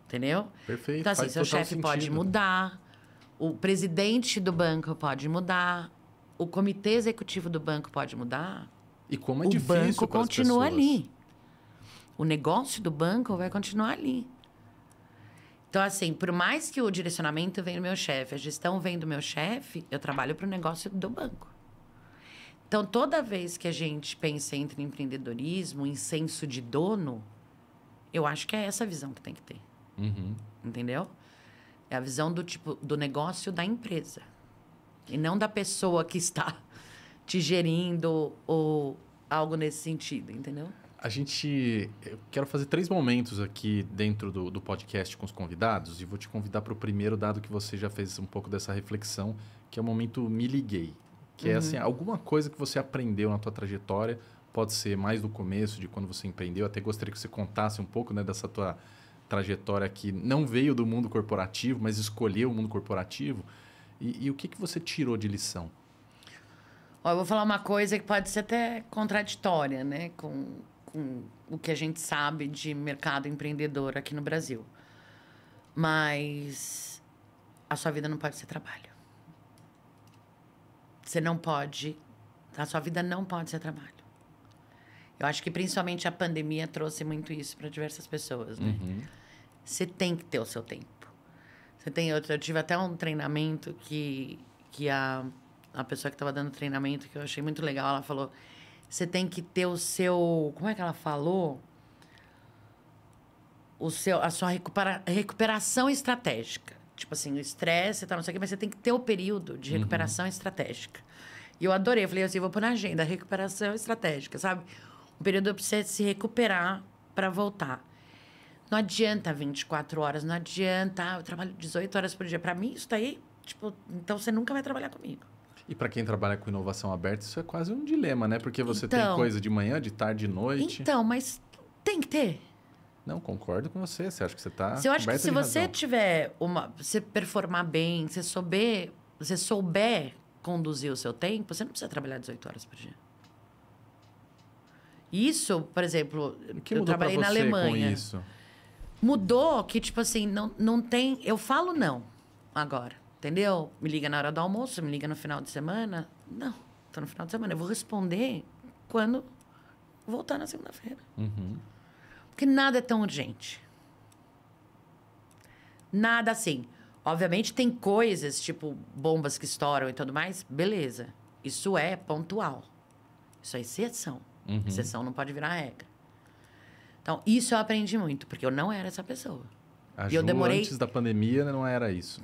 Entendeu? Perfeito. Então, assim, seu chefe pode mudar, o presidente do banco pode mudar, o comitê executivo do banco pode mudar. E como é o difícil banco para as continua pessoas. ali. O negócio do banco vai continuar ali. Então, assim, por mais que o direcionamento venha do meu chefe, a gestão vem do meu chefe, eu trabalho para o negócio do banco. Então, toda vez que a gente pensa em empreendedorismo, em senso de dono, eu acho que é essa a visão que tem que ter. Entendeu? É a visão do negócio da empresa. E não da pessoa que está te gerindo ou algo nesse sentido, entendeu? Eu quero fazer 3 momentos aqui dentro do podcast com os convidados e vou te convidar para o primeiro, dado que você já fez um pouco dessa reflexão, que é o momento Me Liguei. Que é assim, alguma coisa que você aprendeu na tua trajetória, pode ser mais do começo, de quando você empreendeu. Até gostaria que você contasse um pouco, né, dessa tua trajetória que não veio do mundo corporativo, mas escolheu o mundo corporativo. E o que você tirou de lição? Ó, eu vou falar uma coisa que pode ser até contraditória, né? Com o que a gente sabe de mercado empreendedor aqui no Brasil. Mas a sua vida não pode ser trabalho. Você não pode... A sua vida não pode ser trabalho. Eu acho que principalmente a pandemia trouxe muito isso para diversas pessoas, né? Você tem que ter o seu tempo. Eu tive até um treinamento que a pessoa que estava dando treinamento, que eu achei muito legal, ela falou... Você tem que ter o seu... Como é que ela falou? A sua recuperação estratégica. Tipo assim, o estresse e tal, não sei o quê, mas você tem que ter o período de recuperação estratégica. E eu adorei. Eu falei assim, vou pôr na agenda, recuperação estratégica, sabe? Um período para você se recuperar para voltar. Não adianta 24 horas, não adianta... eu trabalho 18 horas por dia. Para mim, isso daí... Tipo, então, você nunca vai trabalhar comigo. E para quem trabalha com inovação aberta, isso é quase um dilema, né? Porque você tem coisa de manhã, de tarde, de noite. Então, mas tem que ter. Não, concordo com você. Você acha que você está Eu acho que se você tiver você performar bem, você souber conduzir o seu tempo, você não precisa trabalhar 18 horas por dia. Isso, por exemplo, eu trabalhei na Alemanha. Com isso? Mudou que, tipo assim, não tem... Eu falo não agora. Entendeu? Me liga na hora do almoço, me liga no final de semana. Não, tô no final de semana. Eu vou responder quando voltar na segunda-feira. Porque nada é tão urgente. Nada assim. Obviamente, tem coisas, tipo bombas que estouram e tudo mais. Beleza. Isso é pontual. Isso é exceção. Exceção não pode virar regra. Então, isso eu aprendi muito, porque eu não era essa pessoa. A Ju, antes da pandemia, não era isso.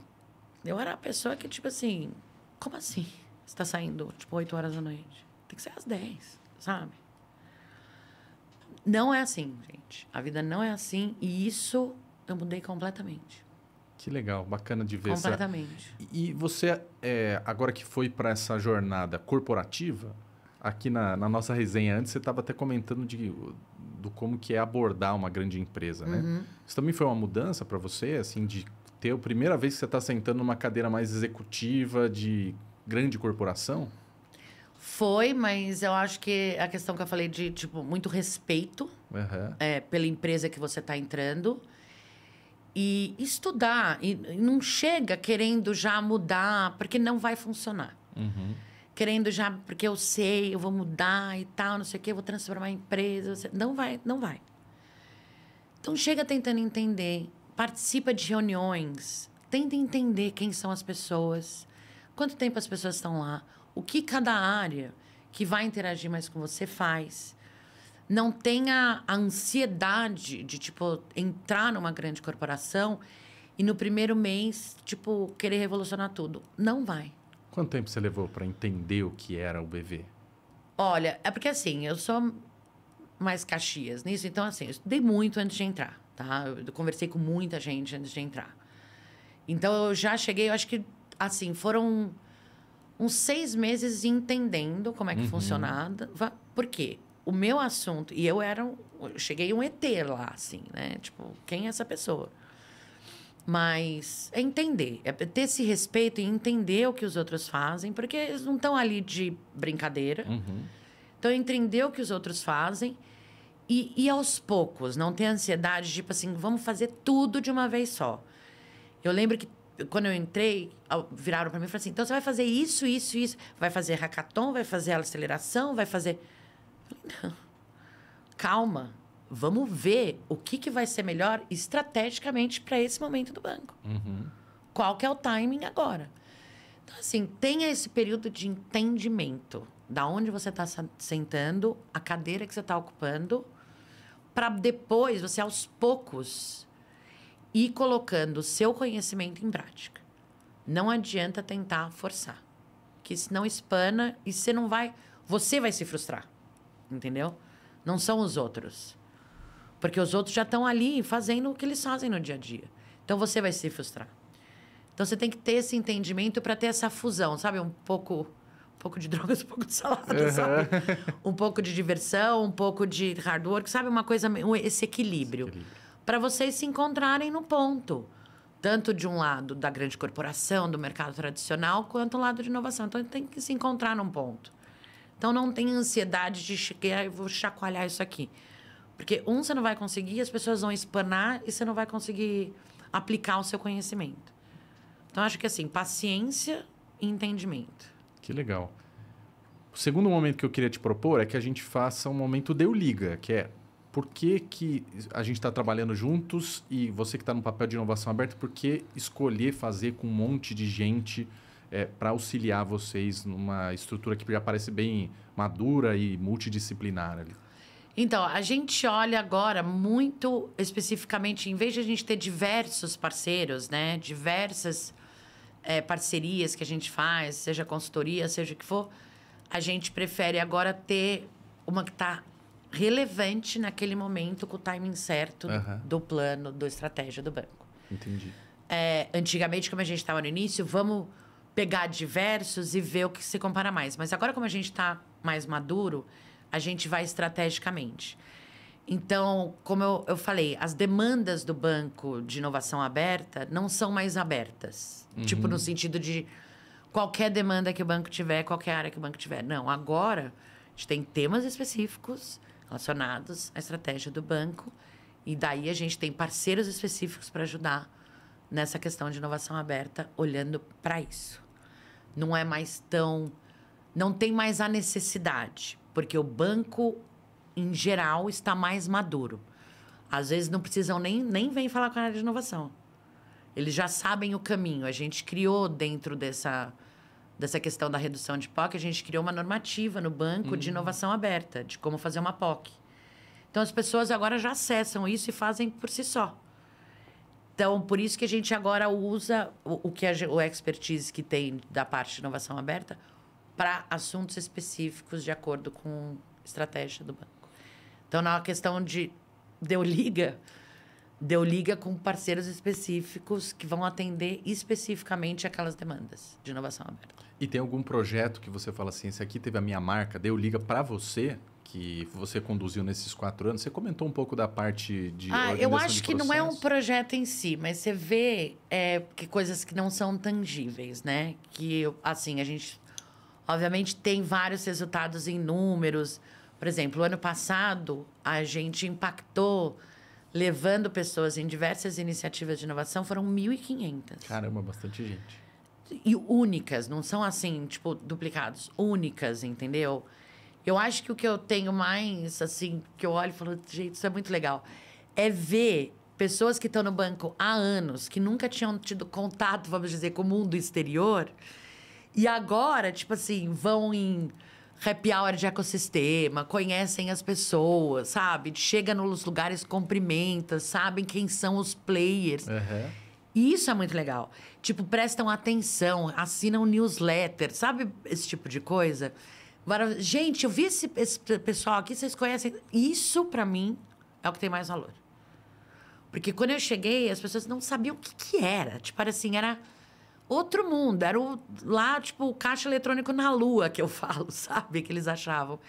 Eu era a pessoa que, tipo assim... Como assim? Você tá saindo, tipo, 8 horas da noite? Tem que ser às 10, sabe? Não é assim, gente. A vida não é assim. E isso eu mudei completamente. Que legal. Bacana de ver. Completamente. E você, agora que foi para essa jornada corporativa, aqui na nossa resenha antes, você estava até comentando do como que é abordar uma grande empresa, né? Isso também foi uma mudança para você, assim, de ter a primeira vez que você está sentando numa cadeira mais executiva de grande corporação? Foi, mas eu acho que a questão que eu falei de, tipo, muito respeito pela empresa que você está entrando e estudar. E não chega querendo já mudar, porque não vai funcionar. Querendo já, porque eu sei, eu vou mudar e tal, não sei o quê, eu vou transformar a empresa. Não vai, não vai. Então, chega tentando entender. Participa de reuniões, tenta entender quem são as pessoas, quanto tempo as pessoas estão lá, o que cada área que vai interagir mais com você faz. Não tenha a ansiedade de, tipo, entrar numa grande corporação e no primeiro mês, tipo, querer revolucionar tudo. Não vai. Quanto tempo você levou para entender o que era o BV? Olha, é porque assim, eu sou mais Caxias nisso, então assim, eu estudei muito antes de entrar. Tá? Eu conversei com muita gente antes de entrar. Então, eu já cheguei... Eu acho que, assim, foram uns 6 meses entendendo como é que funcionava. Por quê? O meu assunto... E eu cheguei um ET lá, assim, né? Tipo, quem é essa pessoa? Mas é entender. É ter esse respeito e entender o que os outros fazem. Porque eles não estão ali de brincadeira. Então, entender o que os outros fazem... E aos poucos, não ter ansiedade, tipo assim, vamos fazer tudo de uma vez só. Eu lembro que, quando eu entrei, viraram para mim e falaram assim, então você vai fazer isso, isso, isso. Vai fazer hackathon, vai fazer aceleração, vai fazer... Eu falei, não. Calma, vamos ver o que vai ser melhor estrategicamente para esse momento do banco. Qual que é o timing agora? Então, assim, tenha esse período de entendimento da onde você está sentando, a cadeira que você está ocupando, para depois você, aos poucos, ir colocando o seu conhecimento em prática. Não adianta tentar forçar, que senão espana e você vai se frustrar, entendeu? Não são os outros. Porque os outros já estão ali fazendo o que eles fazem no dia a dia. Então, você vai se frustrar. Então, você tem que ter esse entendimento para ter essa fusão, sabe? Um pouco de drogas, um pouco de salada, sabe? Um pouco de diversão, um pouco de hard work, sabe? Uma coisa, esse equilíbrio. Para vocês se encontrarem no ponto. Tanto de um lado da grande corporação, do mercado tradicional, quanto do lado de inovação. Então, tem que se encontrar num ponto. Então, não tem ansiedade de chegar e vou chacoalhar isso aqui. Porque, você não vai conseguir, as pessoas vão espanar e você não vai conseguir aplicar o seu conhecimento. Então, acho que, assim, paciência e entendimento. Que legal. O segundo momento que eu queria te propor é que a gente faça um momento Deu Liga, que é por que a gente está trabalhando juntos e você que está no papel de inovação aberta, por que escolher fazer com um monte de gente para auxiliar vocês numa estrutura que já parece bem madura e multidisciplinar ali? Então, a gente olha agora muito especificamente, em vez de a gente ter diversos parceiros, né? Diversas parcerias que a gente faz, seja consultoria, seja o que for, a gente prefere agora ter uma que está relevante naquele momento, com o timing certo do plano, da estratégia do banco. Entendi. Antigamente, como a gente estava no início, vamos pegar diversos e ver o que se compara mais. Mas agora, como a gente está mais maduro, a gente vai estrategicamente. Então, como eu falei, as demandas do banco de inovação aberta não são mais abertas. Tipo, no sentido de qualquer demanda que o banco tiver, qualquer área que o banco tiver. Não, agora a gente tem temas específicos relacionados à estratégia do banco e daí a gente tem parceiros específicos para ajudar nessa questão de inovação aberta, olhando para isso. Não é mais tão... Não tem mais a necessidade, porque o banco, em geral, está mais maduro. Às vezes não precisam nem vem falar com a área de inovação. Eles já sabem o caminho. A gente criou dentro dessa questão da redução de POC, a gente criou uma normativa no banco de inovação aberta, de como fazer uma POC. Então, as pessoas agora já acessam isso e fazem por si só. Então, por isso que a gente agora usa o expertise que tem da parte de inovação aberta para assuntos específicos de acordo com a estratégia do banco. Então, na questão de Deu Liga com parceiros específicos que vão atender especificamente aquelas demandas de inovação aberta. E tem algum projeto que você fala assim, esse aqui teve a minha marca, Deu Liga para você, que você conduziu nesses 4 anos? Você comentou um pouco da parte de organização eu acho que processo. não é um projeto em si, mas você vê que coisas que não são tangíveis, né? Que, assim, a gente, obviamente, tem vários resultados em números. Por exemplo, o ano passado, a gente impactou, levando pessoas em diversas iniciativas de inovação, foram 1.500. Caramba, bastante gente. E únicas, não são assim, tipo, duplicados. Únicas, entendeu? Eu acho que o que eu tenho mais, assim, que eu olho e falo, gente, isso é muito legal, é ver pessoas que estão no banco há anos, que nunca tinham tido contato, vamos dizer, com o mundo exterior, e agora, tipo assim, vão em happy hour de ecossistema, conhecem as pessoas, sabe? Chega nos lugares, cumprimenta, sabem quem são os players. E isso é muito legal. Tipo, prestam atenção, assinam newsletter, sabe esse tipo de coisa? Agora, gente, eu vi esse pessoal aqui, vocês conhecem? Isso, pra mim, é o que tem mais valor. Porque quando eu cheguei, as pessoas não sabiam o que era. Tipo, era assim, era outro mundo. Era lá, tipo, o caixa eletrônico na lua, que eu falo, sabe? Que eles achavam.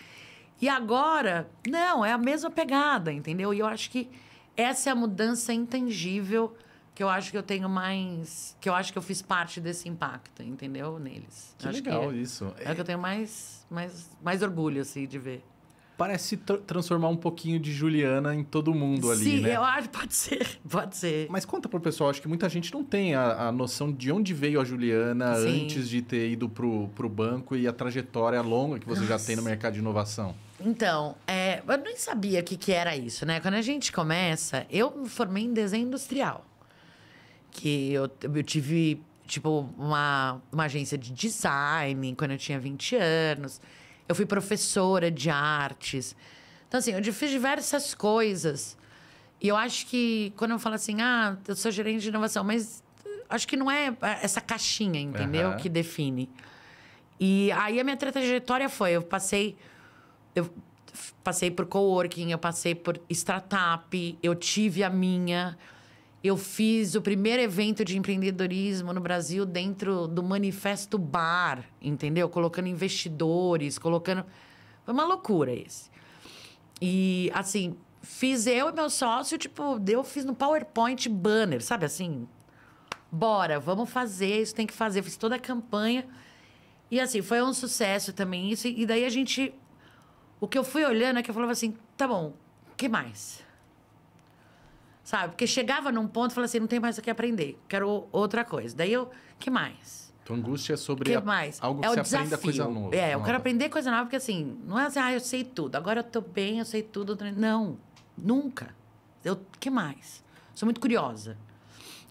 E agora, não, é a mesma pegada, entendeu? E eu acho que essa é a mudança intangível que eu acho que eu tenho mais... Que eu acho que eu fiz parte desse impacto, entendeu? Neles. Que acho legal que isso. É o que eu tenho mais orgulho, assim, de ver. Parece transformar um pouquinho de Juliana em todo mundo ali, Sim, né? eu acho, pode ser. Mas conta pro pessoal, acho que muita gente não tem a noção de onde veio a Juliana antes de ter ido pro banco e a trajetória longa que você já tem no mercado de inovação. Então, eu nem sabia o que era isso, né? Quando a gente começa, eu me formei em desenho industrial. Que eu tive, tipo, uma agência de design quando eu tinha 20 anos. Eu fui professora de artes. Então, assim, eu fiz diversas coisas. E eu acho que, quando eu falo assim, eu sou gerente de inovação, mas acho que não é essa caixinha, entendeu? Que define. E aí, a minha trajetória foi, eu passei por coworking, eu passei por startup, eu tive a minha. Eu fiz o primeiro evento de empreendedorismo no Brasil dentro do Manifesto Bar, entendeu? Colocando investidores, colocando... Foi uma loucura esse. E, assim, fiz eu e meu sócio, tipo, eu fiz no PowerPoint banner, sabe assim? Bora, vamos fazer, isso tem que fazer. Fiz toda a campanha. E, assim, foi um sucesso também isso. E daí a gente... O que eu fui olhando é que eu falava assim, tá bom, o que mais? Sabe? Porque chegava num ponto e falava assim, não tem mais o que aprender, quero outra coisa. Daí eu, que mais? Tua angústia é sobre Mais? algo que É o você desafio. aprenda coisa nova. Eu quero aprender coisa nova, porque assim, não é assim, eu sei tudo, agora eu tô bem, eu sei tudo. Não, nunca. Que mais? Sou muito curiosa.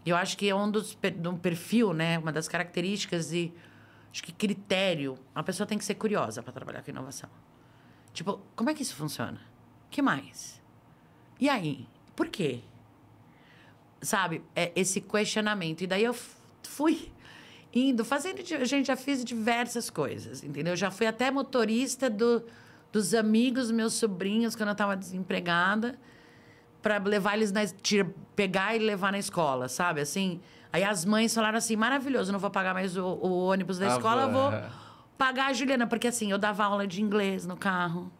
E eu acho que é um perfil, né? Uma das características e acho que critério, a pessoa tem que ser curiosa para trabalhar com inovação. Tipo, como é que isso funciona? Que mais? E aí? Por quê? Sabe? É esse questionamento. E daí eu fui indo, fazendo... A gente já fiz diversas coisas, entendeu? Já fui até motorista dos amigos, meus sobrinhos, quando eu estava desempregada, para levar eles pegar e levar na escola, sabe? Assim, aí as mães falaram assim, maravilhoso, não vou pagar mais o ônibus da escola, eu vou pagar a Juliana. Porque assim, eu dava aula de inglês no carro.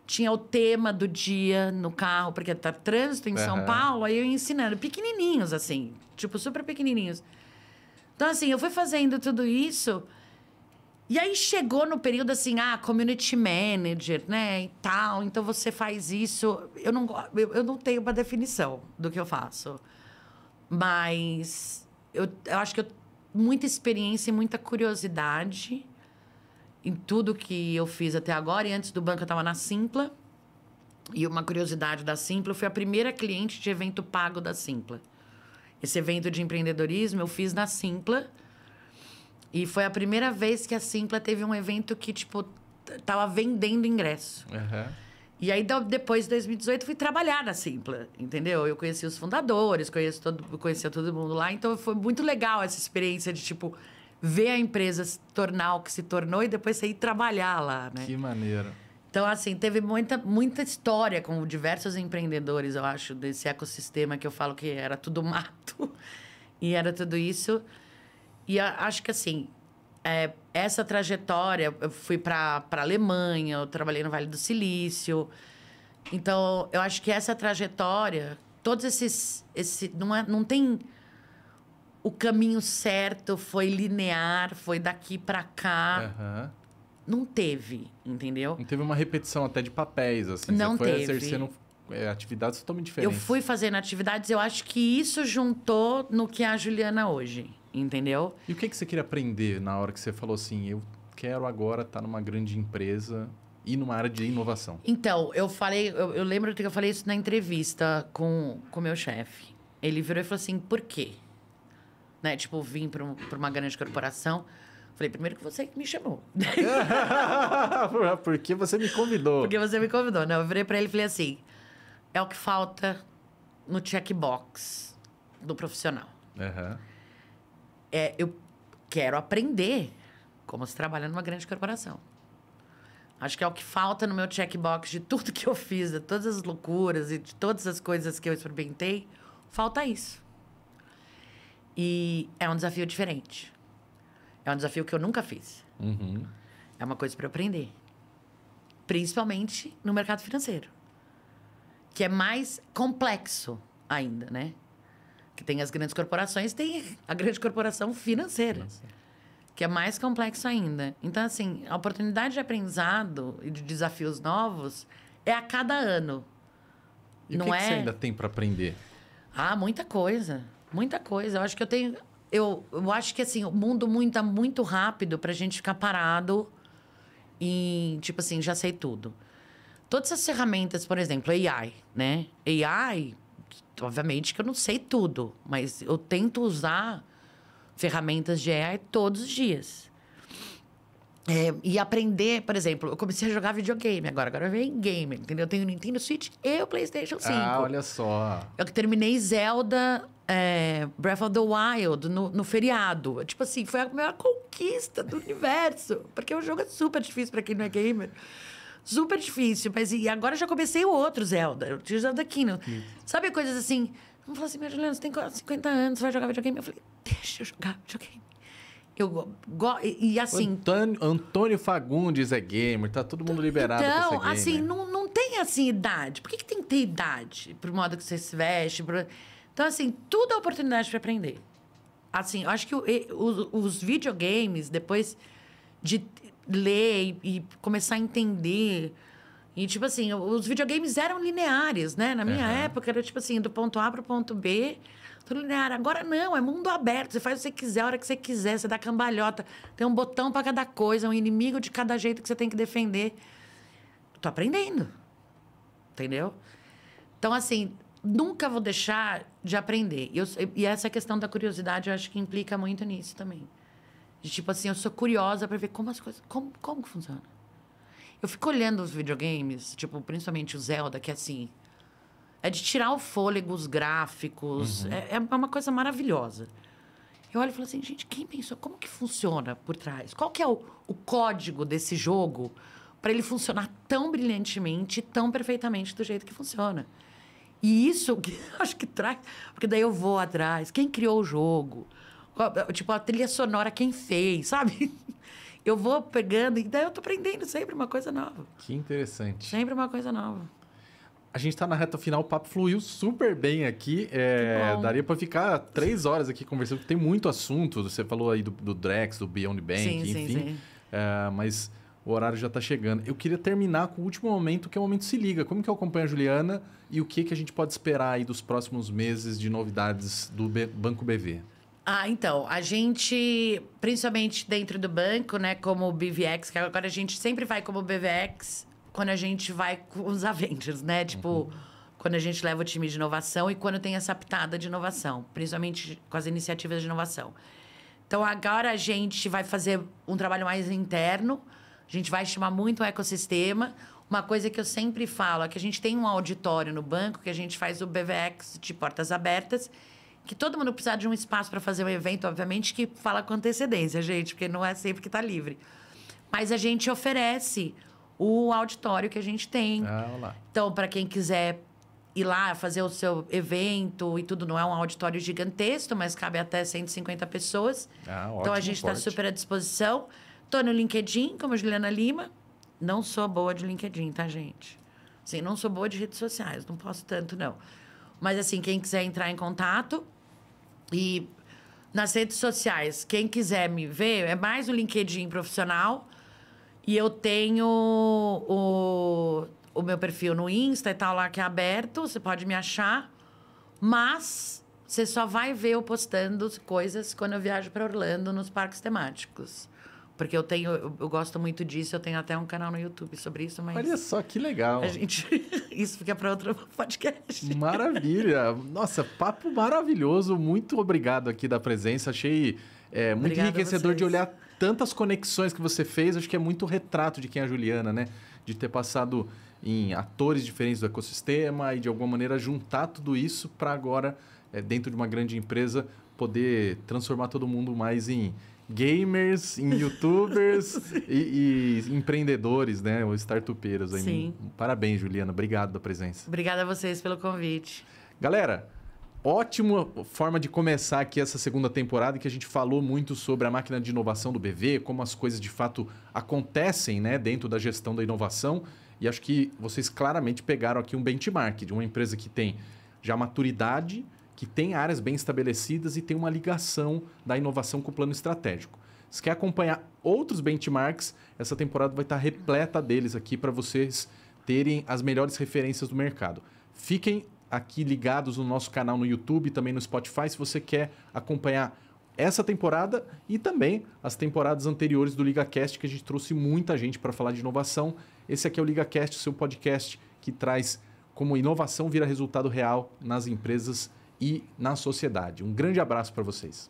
Tinha o tema do dia no carro, porque tá trânsito em São Paulo, aí eu ensinando. Pequenininhos, assim. Tipo, super pequenininhos. Então, assim, eu fui fazendo tudo isso. E aí chegou no período, assim, community manager, né? E tal. Então, você faz isso. Eu não tenho uma definição do que eu faço. Mas eu acho que muita experiência e muita curiosidade em tudo que eu fiz até agora. E antes do banco, eu estava na Simpla. E uma curiosidade da Simpla, eu fui a primeira cliente de evento pago da Simpla. Esse evento de empreendedorismo eu fiz na Simpla. E foi a primeira vez que a Simpla teve um evento que, tipo, tava vendendo ingresso. E aí, depois de 2018, fui trabalhar na Simpla, entendeu? Eu conheci os fundadores, conhecia todo mundo lá. Então, foi muito legal essa experiência de, tipo... ver a empresa se tornar o que se tornou e depois você ir trabalhar lá, né? Que maneiro. Então, assim, teve muita história com diversos empreendedores, eu acho, desse ecossistema que eu falo que era tudo mato. E era tudo isso. E acho que, assim, essa trajetória... Eu fui para a Alemanha, eu trabalhei no Vale do Silício. Então, eu acho que essa trajetória... Todos não tem... O caminho certo foi linear, foi daqui para cá. Não teve, entendeu? Não teve uma repetição até de papéis, assim. Não Você foi teve. exercendo atividades totalmente diferentes. Eu fui fazendo atividades, eu acho que isso juntou no que é a Juliana hoje, entendeu? E o que você queria aprender na hora que você falou assim, eu quero agora estar numa grande empresa e numa área de inovação? Então, eu lembro que eu falei isso na entrevista com o meu chefe. Ele virou e falou assim, por quê? Né? Tipo, vim para uma grande corporação. Falei, primeiro que você que me chamou. Porque você me convidou. Porque você me convidou. Não, eu virei para ele e falei assim, é o que falta no checkbox do profissional. Eu quero aprender como se trabalha numa grande corporação. Acho que é o que falta no meu checkbox de tudo que eu fiz, de todas as loucuras e de todas as coisas que eu experimentei, falta isso. E é um desafio diferente. É um desafio que eu nunca fiz. É uma coisa para aprender. Principalmente no mercado financeiro. Que é mais complexo ainda, né? Que tem as grandes corporações, tem a grande corporação financeira. Que é mais complexo ainda. Então, assim, a oportunidade de aprendizado e de desafios novos é a cada ano. E o que você ainda tem para aprender? Muita coisa. Muita coisa. Eu acho que eu tenho... Eu acho que, assim, o mundo tá muito rápido pra gente ficar parado e, tipo assim, já sei tudo. Todas essas ferramentas, por exemplo, AI, né? AI, obviamente que eu não sei tudo, mas eu tento usar ferramentas de AI todos os dias. E aprender, por exemplo, eu comecei a jogar videogame agora eu venho em game, entendeu? Eu tenho o Nintendo Switch e o PlayStation 5. Olha só. Eu terminei Zelda Breath of the Wild no feriado. Tipo assim, foi a maior conquista do universo. Porque o jogo é super difícil pra quem não é gamer. super difícil. Mas e agora eu já comecei o outro Zelda, o Zelda Kingdom. Sabe coisas assim? Não falou assim, minha Juliana, você tem 50 anos, você vai jogar videogame? Eu falei, deixa eu jogar videogame. E assim... Antônio Fagundes é gamer, tá todo mundo liberado pra ser gamer. Então, assim, não tem assim idade. Por que tem que ter idade? Pro modo que você se veste. Então, assim, tudo é oportunidade para aprender. Assim, eu acho que os videogames, depois de ler e começar a entender... E, tipo assim, os videogames eram lineares, né? Na minha época, era, tipo assim, do ponto A pro ponto B... Tudo linear. Agora não, é mundo aberto. Você faz o que você quiser, a hora que você quiser. Você dá cambalhota. Tem um botão para cada coisa, um inimigo de cada jeito que você tem que defender. Tô aprendendo. Entendeu? Então, assim, nunca vou deixar de aprender. E essa questão da curiosidade, eu acho que implica muito nisso também. De, tipo assim, eu sou curiosa para ver como as coisas... Como que funciona? Eu fico olhando os videogames, tipo, principalmente o Zelda, que é assim... É de tirar o fôlego, os gráficos. É uma coisa maravilhosa. Eu olho e falo assim, gente, quem pensou? Como que funciona por trás? Qual que é o código desse jogo para ele funcionar tão brilhantemente, tão perfeitamente do jeito que funciona? E isso, acho que traz... Porque daí eu vou atrás. Quem criou o jogo? Tipo, a trilha sonora, quem fez, sabe? Eu vou pegando e daí eu tô aprendendo sempre uma coisa nova. Que interessante. Sempre uma coisa nova. A gente está na reta final, o papo fluiu super bem aqui. Daria para ficar 3 horas aqui conversando, porque tem muito assunto. Você falou aí do Drex, do Beyond Bank, enfim. Sim. Mas o horário já está chegando. Eu queria terminar com o último momento, que é o Momento Se Liga. Como que eu acompanho a Juliana e o que a gente pode esperar aí dos próximos meses de novidades do Banco BV? Então, a gente, principalmente dentro do banco, né, como o BVX, que agora a gente sempre vai como BVX... quando a gente vai com os Avengers, né? Tipo, quando a gente leva o time de inovação e quando tem essa pitada de inovação, principalmente com as iniciativas de inovação. Então, agora a gente vai fazer um trabalho mais interno, a gente vai estimar muito o ecossistema. Uma coisa que eu sempre falo é que a gente tem um auditório no banco, que a gente faz o BVX de portas abertas, que todo mundo precisa de um espaço para fazer um evento, obviamente, que fala com antecedência, gente, porque não é sempre que está livre. Mas a gente oferece... o auditório que a gente tem. Olá. Então, para quem quiser ir lá fazer o seu evento e tudo, não é um auditório gigantesco, mas cabe até 150 pessoas. Ótimo, então, a gente está super à disposição. Estou no LinkedIn, como Juliana Lima. Não sou boa de LinkedIn, tá, gente? Assim, não sou boa de redes sociais, não posso tanto, não. Mas, assim, quem quiser entrar em contato... E nas redes sociais, quem quiser me ver, é mais o LinkedIn profissional... E eu tenho o meu perfil no Insta e tal lá, que é aberto. Você pode me achar. Mas você só vai ver eu postando coisas quando eu viajo para Orlando, nos parques temáticos. Porque eu gosto muito disso. Eu tenho até um canal no YouTube sobre isso, mas... Olha só, que legal. Isso fica para outro podcast. Maravilha. Nossa, papo maravilhoso. Muito obrigado aqui da presença. Achei muito enriquecedor de olhar... tantas conexões que você fez, acho que é muito retrato de quem é a Juliana, né? De ter passado em atores diferentes do ecossistema e, de alguma maneira, juntar tudo isso para agora, dentro de uma grande empresa, poder transformar todo mundo mais em gamers, em youtubers e empreendedores, né? Ou startupeiros. Sim. Parabéns, Juliana. Obrigado da presença. Obrigada a vocês pelo convite. Galera... ótima forma de começar aqui essa segunda temporada, que a gente falou muito sobre a máquina de inovação do BV, como as coisas de fato acontecem, né, dentro da gestão da inovação. E acho que vocês claramente pegaram aqui um benchmark de uma empresa que tem já maturidade, que tem áreas bem estabelecidas e tem uma ligação da inovação com o plano estratégico. Se quer acompanhar outros benchmarks, essa temporada vai estar repleta deles aqui para vocês terem as melhores referências do mercado. Fiquem aqui ligados no nosso canal no YouTube, também no Spotify, se você quer acompanhar essa temporada e também as temporadas anteriores do LigaCast, que a gente trouxe muita gente para falar de inovação. Esse aqui é o LigaCast, o seu podcast que traz como inovação vira resultado real nas empresas e na sociedade. Um grande abraço para vocês.